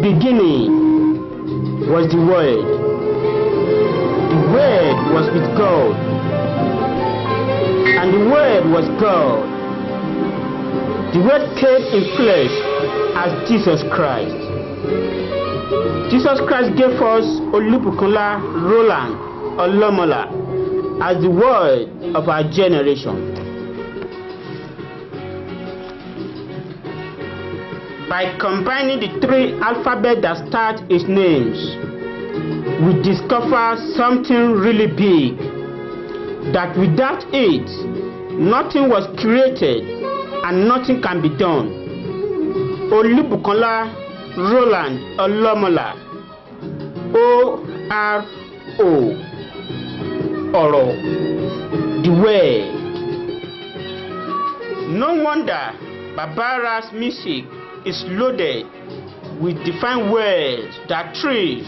beginning was the Word. The Word was with God, and the Word was God. The Word came in flesh as Jesus Christ. Jesus Christ gave us Olubukunla Roland Olomola as the Word of our generation. By combining the three alphabets that start his names, we discover something really big, that without it, nothing was created and nothing can be done. Olubukunla Roland Olomola, O-R-O, Oro, the Word. No wonder Babara's music is loaded with defined words that thrive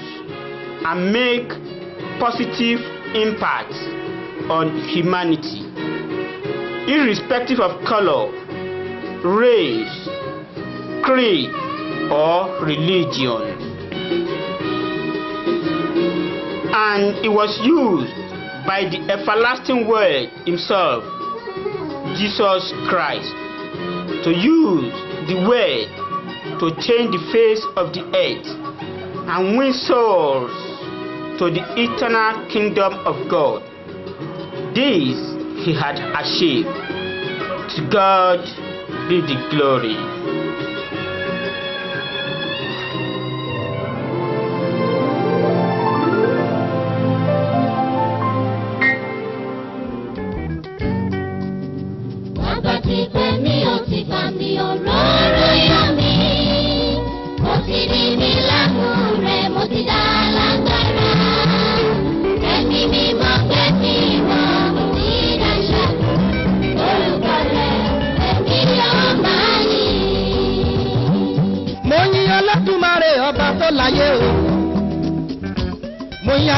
and make positive impacts on humanity, irrespective of color, race, creed, or religion. And it was used by the everlasting Word himself, Jesus Christ, to use the Word to change the face of the earth and win souls to the eternal kingdom of God. This he had achieved. To God be the glory.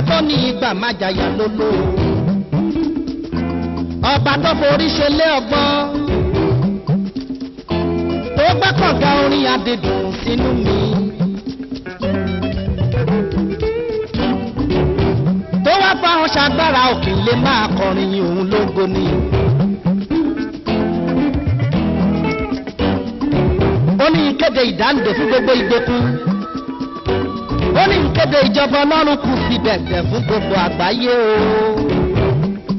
Tó ní ìgbà má jàyà lóló ọba tó forí ṣe lé ọgbọ́n tó gbẹ́kọ̀gá orin adédùn sínú mi tó wá fáwọn ṣagbára òkè lè máa kọrin òun lógo ni. Ó ní ìkéde ìdáǹdè fún gbogbo ìgbèkùn. Ó ní ìkéde ìjọba Ọlọ́run kù sí bẹ̀bẹ̀ fún gbogbo àgbáyé o.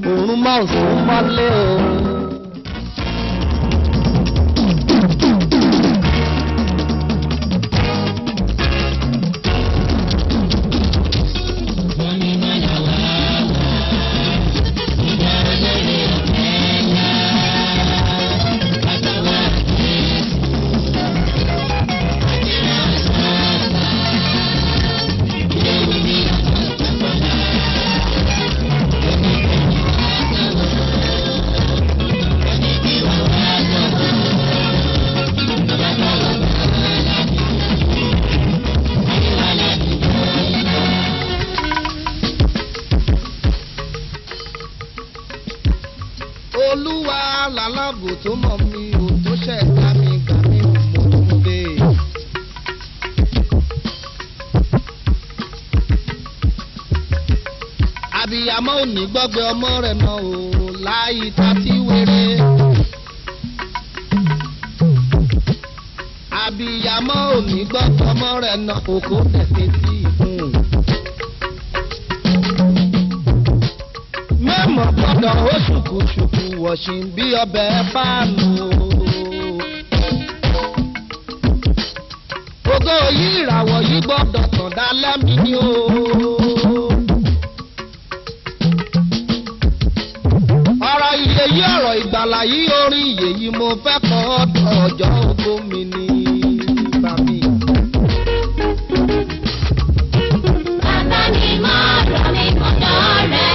Òun mọ́ òsùn mọ́lé o. Olúwa làlábò tó mọ̀ mí ò tó ṣẹ̀dá mi gbà mí ò mọ̀ tó dé. Àbíyamọ ò ní gbọ́gbẹ́ ọmọ rẹ̀ náà ò láyé tàbí wéré. Àbíyamọ ò ní gbọ́gbẹ́ ọmọ rẹ̀ náà òkú tẹ̀sẹ̀ sí ìfún. Mẹ́mọ̀ gbọ́dọ̀ ó ṣùkùṣùkù wọ̀ṣìn bí ọbẹ̀ fáànù. Ògo yìí ìràwọ̀ yìí gbọ́dọ̀ tàn dá lẹ́mí ni o. Ọ̀rọ̀ ìyè yìí ọ̀rọ̀ ìgbàlà yìí orin ìyè yìí mo fẹ́ kọ́ ọjọ́ ògo mi ní bàmí. Bàbá mi mọ̀ ọ̀rọ̀ mi kọ̀dọ̀ rẹ̀.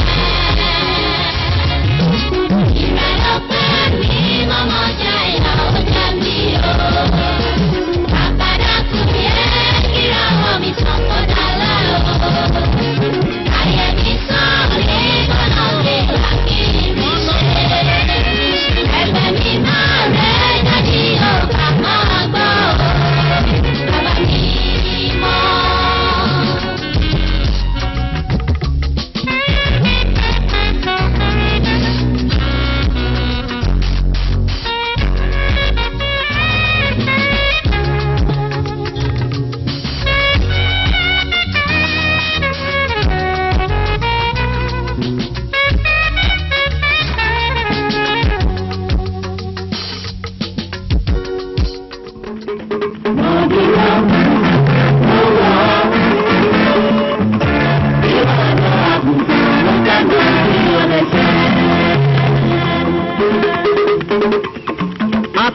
Ẹgbẹ́ mi máa rẹ̀ dájú ọ̀gá máa gbọ́.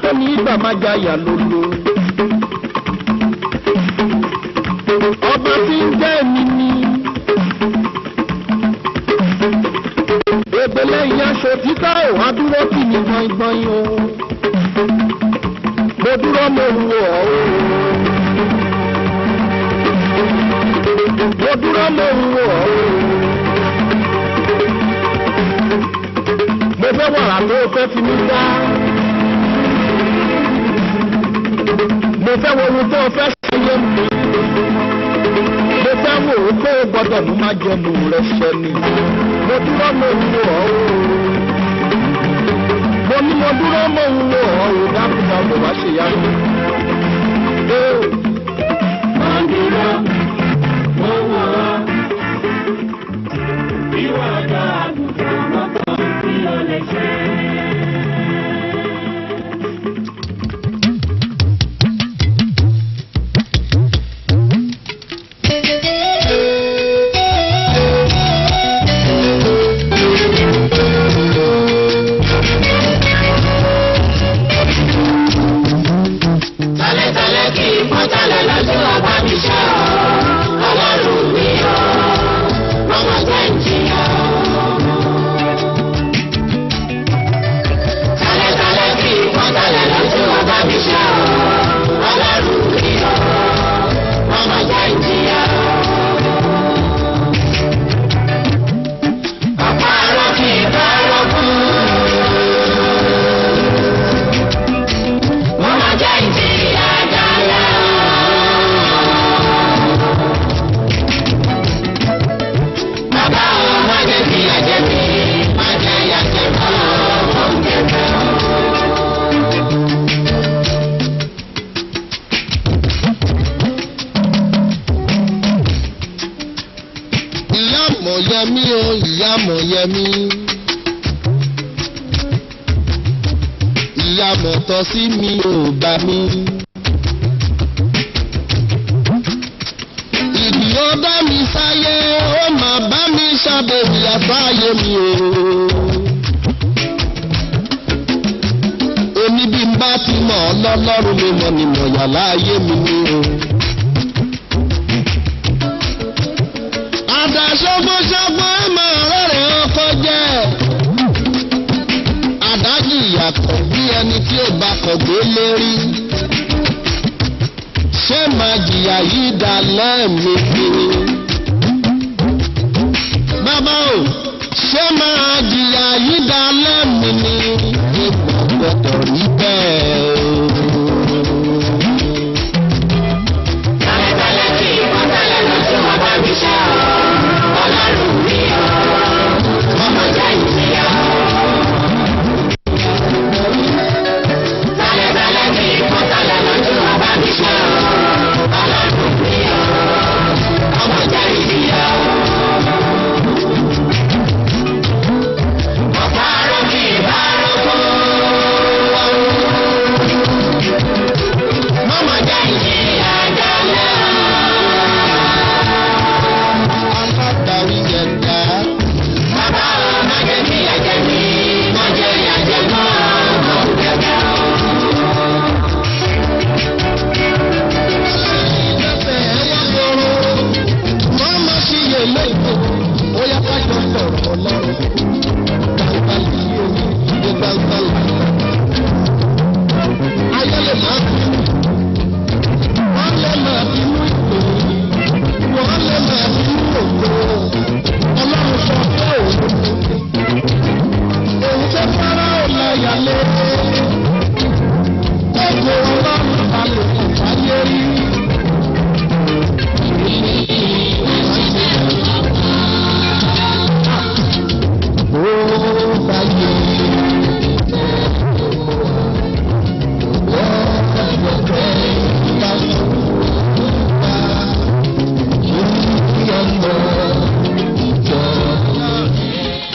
tó ní ìgbà máa jayà lólo. Ọba tí ń jẹ́ èmi ni. Ebele ìyẹn ṣòtítọ́ ò wá dúró kì ní gbọ̀ngbọ̀n o. Mo dúró mo wò ọ́ o. Mo dúró mo wò ọ́ o. Mo fẹ́ wàrà tó fẹ́ fi mí dá. Mo fẹ́ wo ohun tó fẹ́ ṣayé mi. Mo fẹ́ wò ó pé o gbọ́dọ̀ mú má jẹnu rẹ ṣẹ ni. Mo dúró mo wò ọ́ o. Mo ní mo dúró mo wò ọ́ o. Dákúndà mo wá ṣe yá mi. Mo dúró, mo wò ọ́. Ìwọ ọ̀dọ́ àgùntàn mọ́tò tí o lè ṣe. Ìyá mọ̀tọ́ sí mi ò bá mi. Ìdí ó dá mi sáyé, ó máa bá mi ṣàbẹ̀wò àbáyé mi o. Èmi bí n bá ti mọ̀ ọ́ lọ́lọ́run mi mọ̀ ni mọ̀ yà láàyè mi ni o. Àdàṣọ́gbọ́ṣọ́gbọ́ ẹ̀ máa rẹ̀rẹ̀ ọkọ jẹ́. Àdájì ìyàtọ̀ bí ẹni tí ó bá kọ̀ gbé lérí. Ṣé máa jìyà yìí dá lẹ́ẹ̀mí kiri? Bàbá o, ṣé máa jìyà yìí dá lẹ́ẹ̀mí ni? Ìgbàgbọ́dọ̀ rí bẹ́ẹ̀ o. Tálẹ̀tálẹ̀ kí wọ́n tálẹ̀ lọ sí wọn bá mi ṣe ọ́. Ọlọ́run mi ọ́, ọmọ jẹ́ ìjìyà ọ́. Tálẹ̀tálẹ̀ kí wọ́n tálẹ̀ lọ sí wọn bá mi ṣe ọ́. Ọlọ́run mi ọ́, ọmọ jẹ́ ìjìyà ọ́. Ọ̀pá arọ́ kì í bá arọ́ kú. Mọ́mọ́ jẹ́ ìjìyà jálẹ̀ ọ́. Alábàáwí yẹn dá. Bàbá o, má jẹ́ kí ẹ̀jẹ̀ mi, má jẹ́ ìyàjẹ̀ mọ́ ọmọ gẹ́gẹ́ o. Lẹ́sẹ̀ ẹ̀yà gbòòrò, máa ma ṣiyè lóko, ó yá ká jọ sọ̀rọ̀ ọlọ́run. Gbàgbà yìí o, ìdè gbàgbà yìí. Ayé lè máa bí, wọ́n lè máa bínú ìpè, wọ́n lè máa bínú ògo. Ọlọ́run sọ pé òun tó fara ò láyà lé. Ògo ọlọ́run balẹ̀ kò fáyé rí.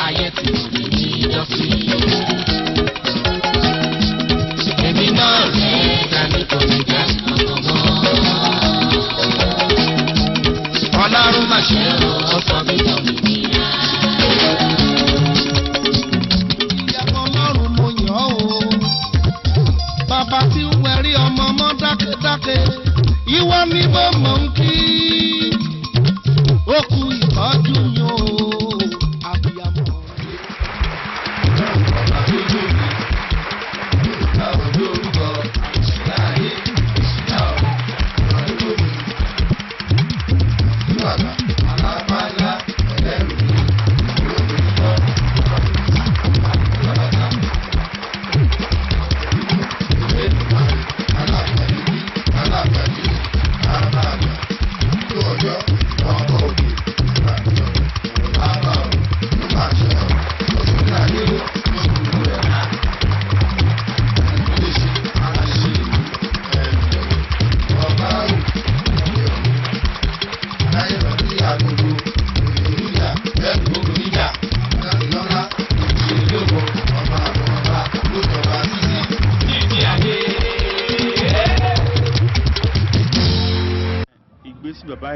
Ayé ti rí ìjọsí. Èmi náà rí ìdáni kò ní jẹ́ ọ̀tọ̀ mọ́.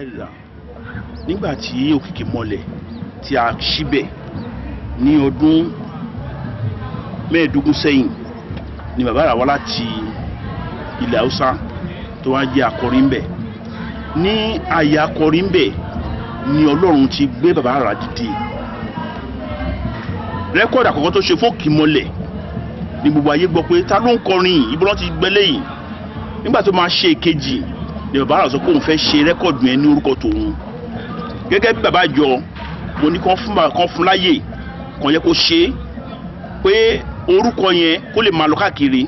ìlà nígbà tí òkìkí mọ́lẹ̀ tí a ṣíbẹ̀ ní ọdún 15 sẹ́yìn ni bàbá rà wá láti ilẹ̀ Haúsá tó wá jẹ́ akọrin bẹ̀. Ní àyè akọrin bẹ̀ ni Ọlọ́run ti gbé bàbá rà dìde. Rẹ́kọ̀dì àkọ́kọ́ tó ṣe fókì mọ́lẹ̀ ni gbogbo ayé gbọ́ pé ta ló ń kọrin ibo ló ti gbẹ́lẹ̀ yìí. Nígbà tó máa ṣe èkejì ni bàbá rà sọ pé òun fẹ́ ṣe rẹ́kọ̀dì yẹn ní orúkọ tòun. Gẹ́gẹ́ bí bàbá jọ mo ní kàn fún láyè kàn yẹ kó ṣe pé orúkọ yẹn kó lè máa lọ káàkiri.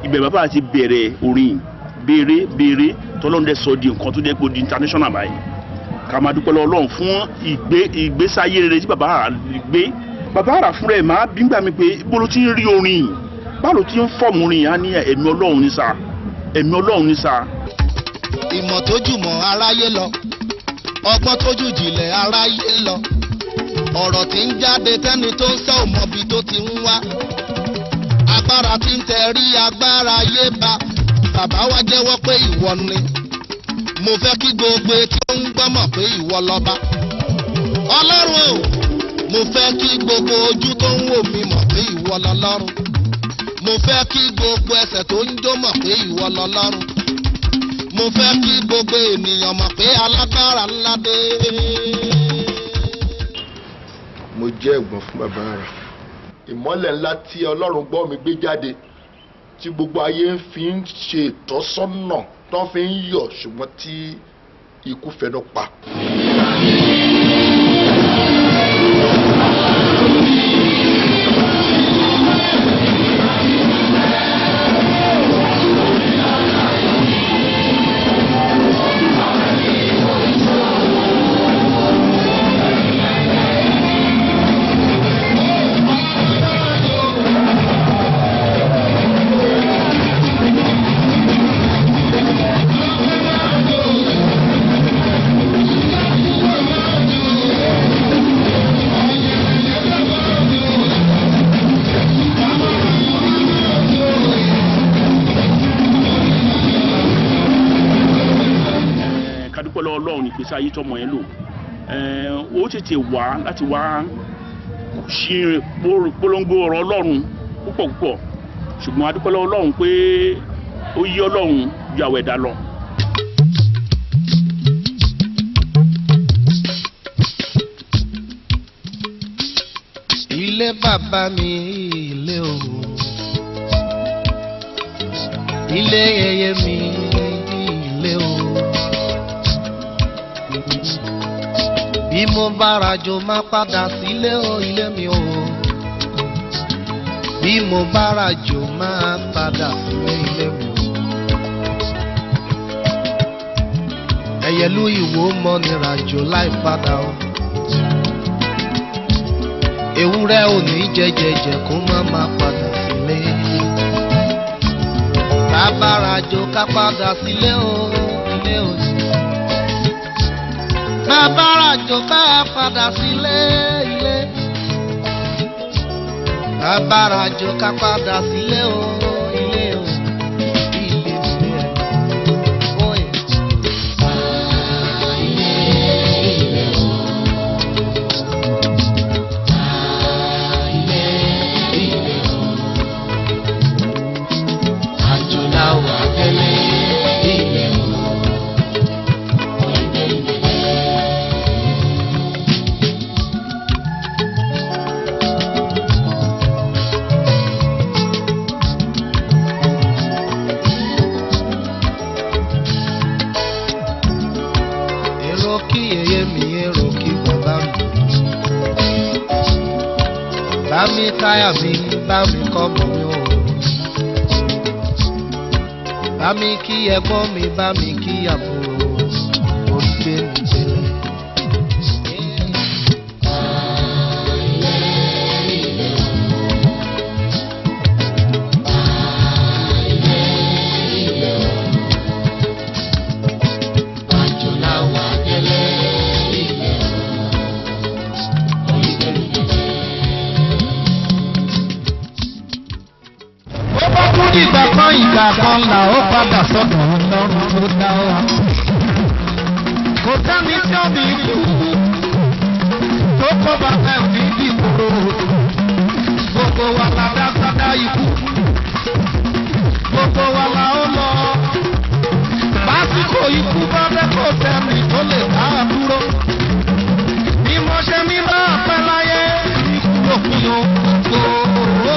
Ibẹ̀ bàbá ti bẹ̀rẹ̀ orin béèrè tọ́lọ́run dẹ̀ sọ di nǹkan tó dẹ́ pé di international báyìí. Ká máa dúpẹ́ lọ́wọ́ Ọlọ́run fún ìgbésáyé rere tí bàbá rà gbé. Bàbá rà fúnra ẹ̀ máa bí gbà mí pé bó ló ti ń rí orin báwo ti ń fọ́ọ̀mù orin yẹn á ní ẹ̀mí Ọlọ́run ní sáà ẹ̀mí Ọlọ́run ní sáà. Ìmọ̀ tó jùmọ̀ aráyé lọ ọgbọ́n tó jù jìnlẹ̀ aráyé lọ ọ̀rọ̀ tí ń jáde tẹ́ni tó ń sọ òmọ̀bí tó ti ń wá agbára tí ń tẹ̀rí agbára ayé bá bàbá wa jẹ́wọ́ pé ìwọ ni mo fẹ́ kí gbogbo etí ó ń gbọ́ mọ̀ pé ìwọ lọ́ba Ọlọ́run o mo fẹ́ kí gbogbo ojú tó ń wò mí mọ̀ pé ìwọ lọ́lọ́run mo fẹ́ kí gbogbo ẹsẹ̀ tó ń jó mọ̀ pé ìwọ lọ́lọ́run mo fẹ́ kí gbogbo ènìyàn mọ̀ pé alágbára ńlá dé. Mo jẹ́ ẹ̀gbọ́n fún bàbá rà. Ìmọ́lẹ̀ ńlá tí Ọlọ́run gbọ́ mi gbé jáde tí gbogbo ayé fi ń ṣe ìtọ́sọ́nà tó fi ń yọ̀ ṣùgbọ́n tí ikú fẹ́nu pa. Ọlọ́run ní ìgbésí ayé tọmọ yẹn lò ó tètè wá láti wá ṣe polongo ọ̀rọ̀ Ọlọ́run púpọ̀ ṣùgbọ́n a dúpẹ́ lọ́wọ́ Ọlọ́run pé ó yí Ọlọ́run ju àwọn ẹ̀dá lọ. Ilé bàbá mi ilé o ilé yẹyẹ mi ilé o. Bí mo bá rajo máa padà sílé o ilé mi o. Bí mo bá rajo máa padà sílé ilé mi o. Ẹyẹlú ìwò mọ ní rajo láì padà o. Ewúrẹ́ ò ní jẹjẹjẹ kó má máa padà sílé. Ká bá rajo ká padà sílé o ilé o. Bàbá rajo ká padà sílé ilé. Bàbá rajo ká padà sílé o ilé o. Ilé ilé oye. Ilé ilé o. Ilé ilé o. Àjò la wà tẹ́lẹ̀ ilé o. Bami káyà mi, bami kọ́ mi o. Bami kí ẹ̀gbọ́n mi, bami kí àbúrò, orí gbé mi délé. Ìgbà kan là ó padà sọ́dọ̀ Ọlọ́run tó dá wa. kò sẹ́ni tí ó bí kú tó kó bàbá ẹ̀ ní ìdìbò gbogbo wa la dáadáa ikú gbogbo wa la ó lọ lásìkò ikú bá fẹ́ kó sẹ́ni tó lè dá a dúró bí mo ṣe ní bá a pẹ́ láyé ikú lópin o gbogbo.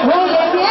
Wọ́n lè rí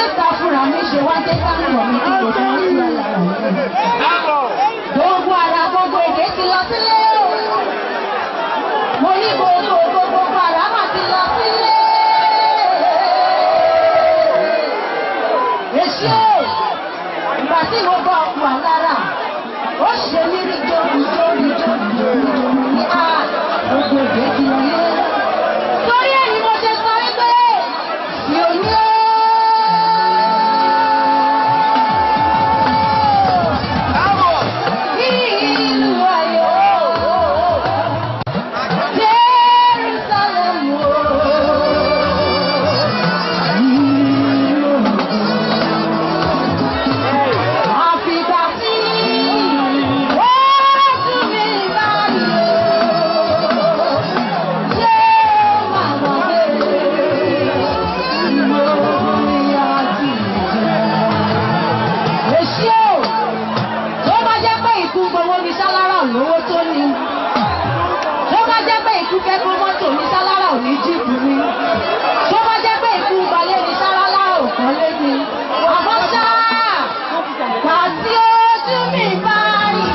sálára olówó tó ní. Tó bá jẹ́ pé ikú kẹ́kọ̀ọ́ mọ́tò ní sálára ò ní jíìpù ni. Tó bá jẹ́ pé ikú balẹ̀ ní sálára ò kọ́lé ni. Àmọ́ ṣá wà sí ojú mi báyìí.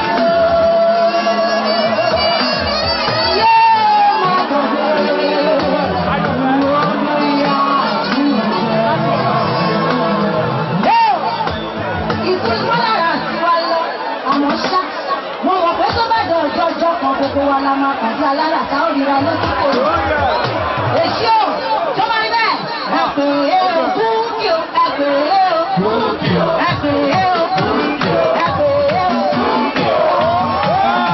Ọjọ́ kan gbogbo wa la máa pàdé alára tá ó ríra lójú kò. Èsì ò tó máa ń bẹ̀. Ẹ̀pẹ̀ èrò fún kí o. Ẹ̀pẹ̀ èrò fún kí o. Ẹ̀pẹ̀ èrò fún kí o. Ẹ̀pẹ̀ èrò fún kí o.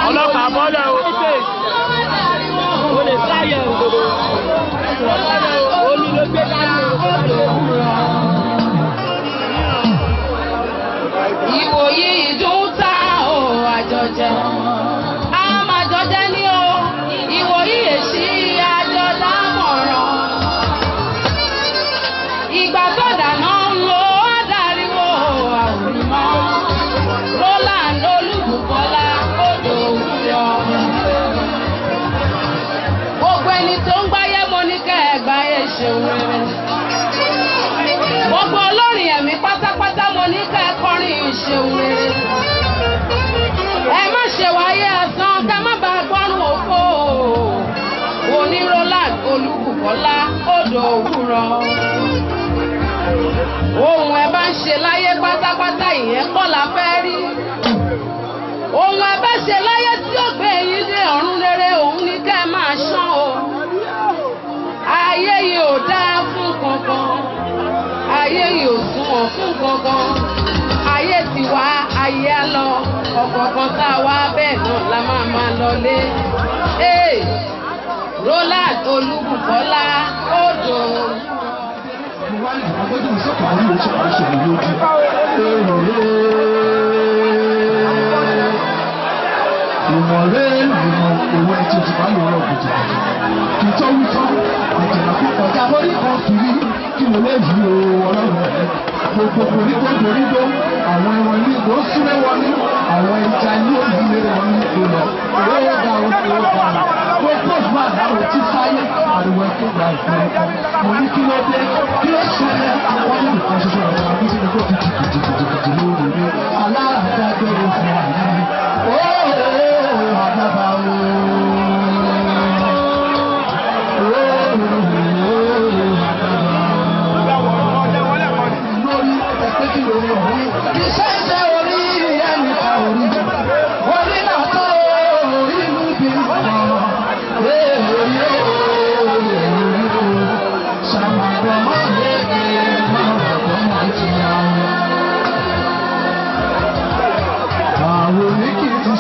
Ọlọ́pàá bọ́lẹ̀ o. O lè sáyẹ̀ òdòdó. Olú ló gbé dání o. Ìwòyí ìdún ta o àjọjẹ. A máa jọjẹ ní o. Ìwòyí èsì àjọ lámọ̀ràn. Ìgbà tó dáná ń lo àdáríwò àwòrán. Roland Olúbùkọ́lá odò òwúrọ̀. Gbogbo ẹni tó ń gbáyé mo ní kẹ́ ẹ̀ gbáyé ṣeun rere. Gbogbo olórin ẹ̀mí pátápátá mo ní kẹ́ ẹ kọrin ìṣeun rere. Ẹ má ṣe wáyé asán ká má bàa gbọ́rùn òfò. Oní Roland Olúbùkọ́lá odò òwúrọ̀. Ohun ẹ bá ń ṣe láyé pátápátá ìyẹn kọ́ la fẹ́ rí. Ohun ẹ bá ṣe láyé tí ó gbé yín dé ọ̀run rere òun ní kẹ́ ẹ máa ṣán o. Ayé yìí ò dáa fún kankan. Ayé yìí ò sunwọ̀n fún kankan. Ayé ti wá ayé á lọ. Ọ̀kọ̀ọ̀kan tá a wá bẹ́ẹ̀ náà la máa lọlé. Roland Olúbùkọ́lá odò. Ìmọ̀lẹ́ ìmọ̀ òwe tí o ti máa ń lò gidi. Kì í tọ́ wí tán, àjẹ̀lá púpọ̀ tí a bọ́ nìkan kiri kí mo lè yí o ọlọ́run ẹ̀. Gbogbo koríko koríko, àwọn ẹran ní ìgbó súnmẹ́ wọlé, àwọn ìjà ní òyìnbó wọn ní ìgbó lọ. Owó ga oṣù ọgbà. Gbogbo ìgbà àdáwò tí sáyé àríwá tó gba ìpínlẹ̀ kan. Mo ní kí ló dé, kí ló ṣẹlẹ̀, wọ́n ní nìkan ṣoṣo ọ̀sán àbí tí mo kó kìtìkìtìkìtì lórí.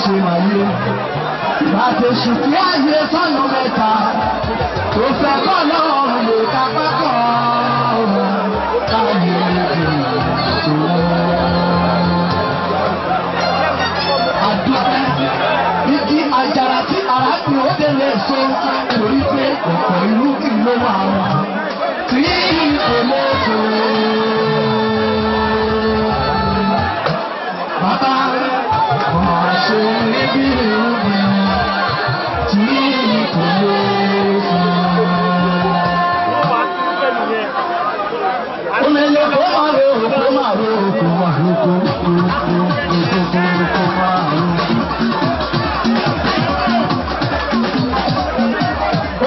ṣe láyé. Àtẹ̀sù tí ààyè sọ́nà mẹ́ta tó fẹ́ kọ́ lọ́rùn lè ká pápọ̀ káyé tó àdúgbò igi àjàrà tí arábìnrin ó délé so torí pé ọ̀pọ̀ ìlú kì ló wà wá tí kò lè tó. Bàbá ọ̀hún ṣe níbi ìrúbìn tí kò lè tó. Omi lè kó máa ro òkú máa ro òkú máa ro òkú máa ro.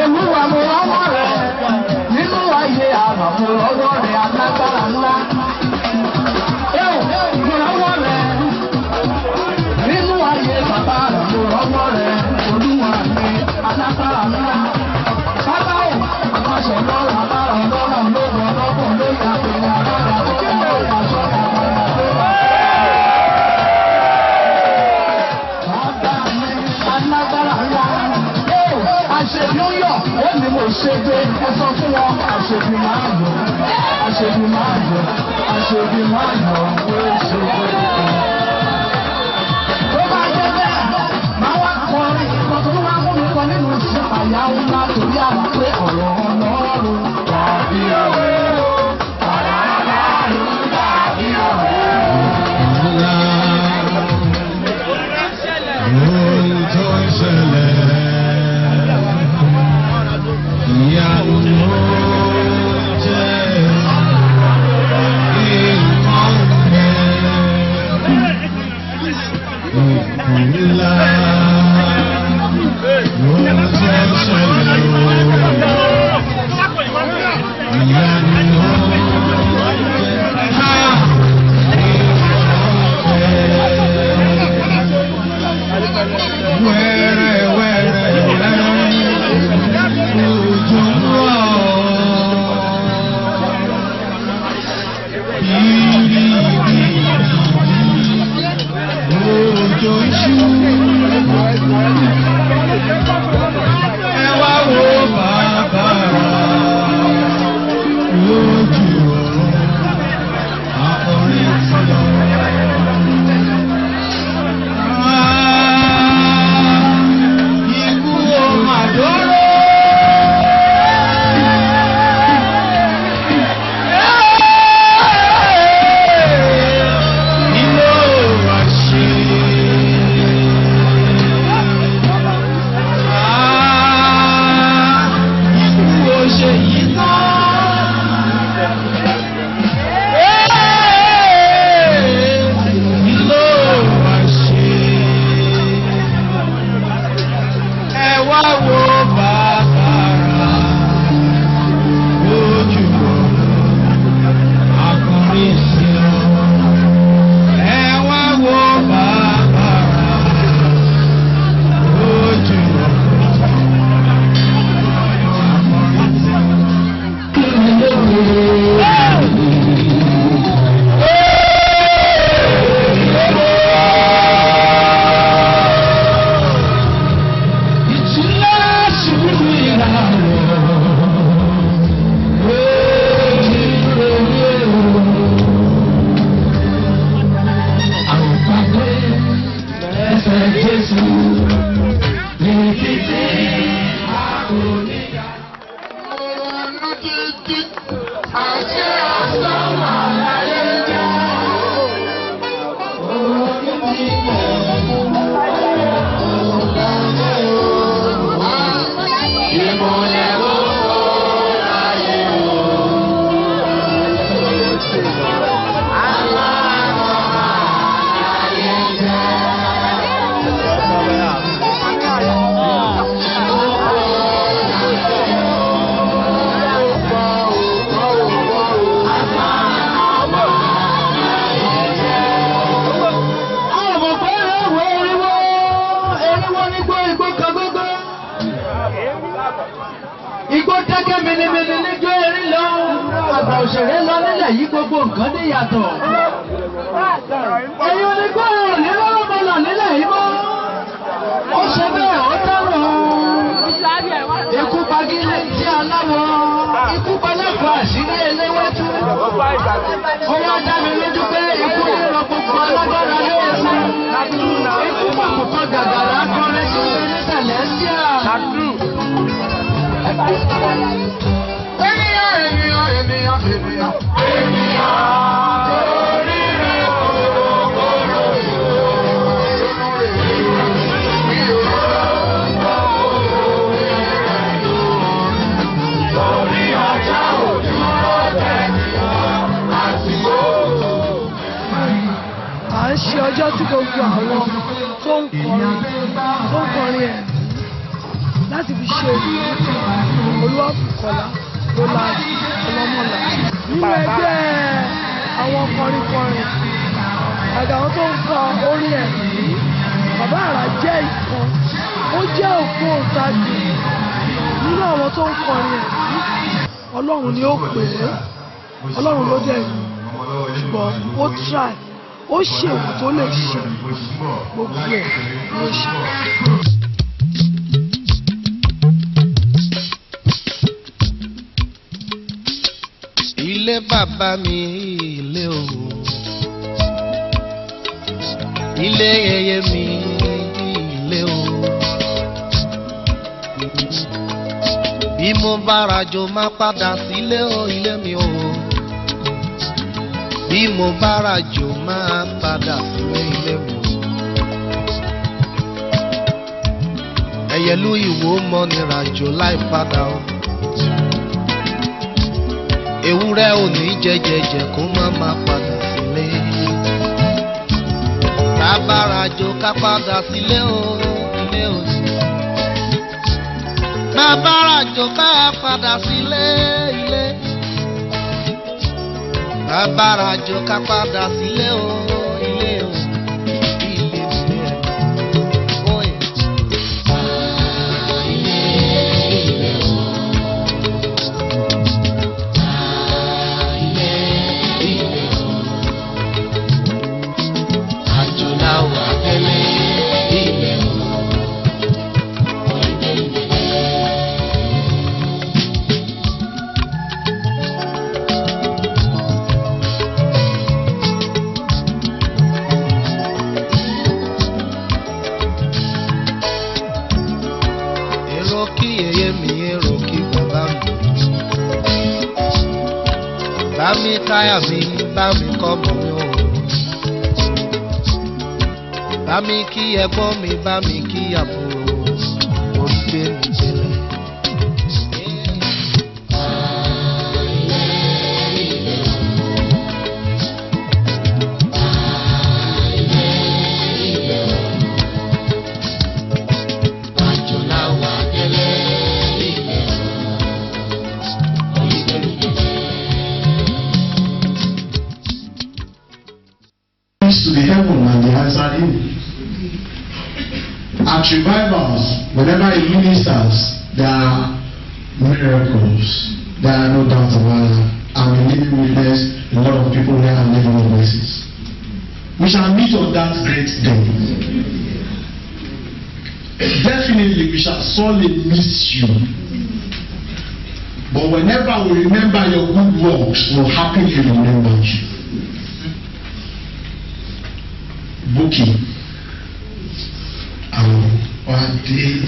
Olúwa mo rọ́wọ́ rẹ̀ nínú ayé àmà mo rọ́wọ́ rẹ̀ alágbára ńlá. Mo rọ́wọ́ rẹ̀ nínú ayé bàbá rẹ̀ mo rọ́wọ́ rẹ̀ olúwa mi alágbára ńlá. Bàbá ò àpàṣẹ lọ́rọ̀ àbára lọ́rọ̀ lóògùn ọlọ́gbọ̀n lórí àpèyàn àbára tó kọ́ lórí aṣọ àbára tó wà. Bàbá mi alágbára ńlá. Àṣebí ó yọ̀, ó ní mo ṣe pé ẹ sọ fún wọn. Àṣebí máa yọ̀, àṣebí máa yọ̀, àṣebí máa yọ̀, ó ṣe pé. Tó bá jẹ́ bẹ́ẹ̀, máa wá kọrin ìkan tó máa mú mi kọ nínú ìṣe àyà ńlá torí àmọ́ pé ọ̀rọ̀ Ọlọ́run tàbí ọ̀rẹ́. Ọ̀rọ̀ Ọlọ́run tàbí ọ̀rẹ́. Ohun tó ń ṣẹlẹ̀. Ìyanu ló jẹ́ ìmọ̀lẹ̀ ìkúnlá ló jẹ́ ṣẹlẹ̀ ìyanu ló jẹ́ wẹ́rẹ́wẹ́rẹ́. Ẹ wá wo bàbá lójú ọ̀run akọrin tí lọ. Ikú o mà dóró. Igbó dákẹ́ mìnìmìnì níjó erin lọ. Àgbà òṣèré lọ nílẹ̀ yìí gbogbo nǹkan ní ìyàtọ̀. Èyí onígbó ní lọ́rọ̀ bọ̀lọ̀ nílẹ̀ yìí mọ́. Ó yá dá mi lójú pé ikú ní lọ gbogbo alágbára lóòsì. Ikú pàkókò gàgàrà kọ́lé sí ní Celestia. À ń ṣe ọjọ́ tí gbogbo àwọn tó ń kọrin ẹ̀ láti fi ṣe Olúwabùkọ́lá Roland Ọlọ́mọlá nínú ẹgbẹ́ àwọn kọrin àgbà àwọn tó ń kọ orin ẹ̀ Bàbá Àrà jẹ́ ìkan, ó jẹ́ ògbóǹtagì nínú àwọn tó ń kọrin ẹ̀. Ọlọ́run ni ó pè é, Ọlọ́run ló dẹ̀ ṣùgbọ́n ó try, ó ṣèwò tó lè ṣe gbogbo ẹ̀ ló ṣe. Ilé bàbá mi ilé o, ilé yẹyẹ mi ilé o. Bí mo bá rajo máa padà sílé o, ilé mi o. Bí mo bá rajo máa padà sílé ilé mi o. Ẹyẹlú ìwò mọ́ ni rajo láì padà o. Ewúrẹ́ ò ní jẹjẹjẹ kó má padà sílé. Tá bá rajo ká padà sílé o, ilé o. Tá bá rajo ká padà sílé, ilé. Tá bá rajo ká padà sílé o, ilé o. Ilé mi ẹ̀ oye. Ilé o. Bámi káyà mi, bámi kọ́ mọ̀ mi o. Bámi kí ẹ̀gbọ́n mi, bámi kí àbúrò, orí gbé mi gbélé. To the heaven and the answer in. At revivals, whenever it ministers, there are miracles. There are no doubt about it. And we living witness, a lot of people there are living witnesses. We shall meet on that great day. Definitely, we shall sorely miss you. But whenever we remember your good works, we'll happily remember you. Booking. Àwọn pàdé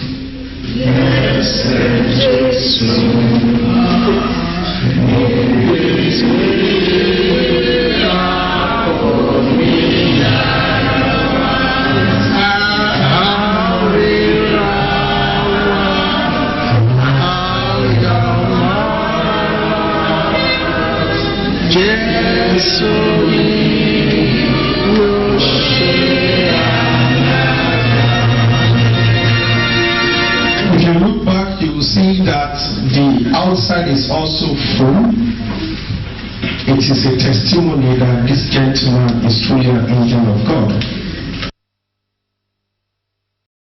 ẹsẹ̀ Jésù. Jésù. See that the outside is also full. It is a testimony that this gentleman is truly an angel of God.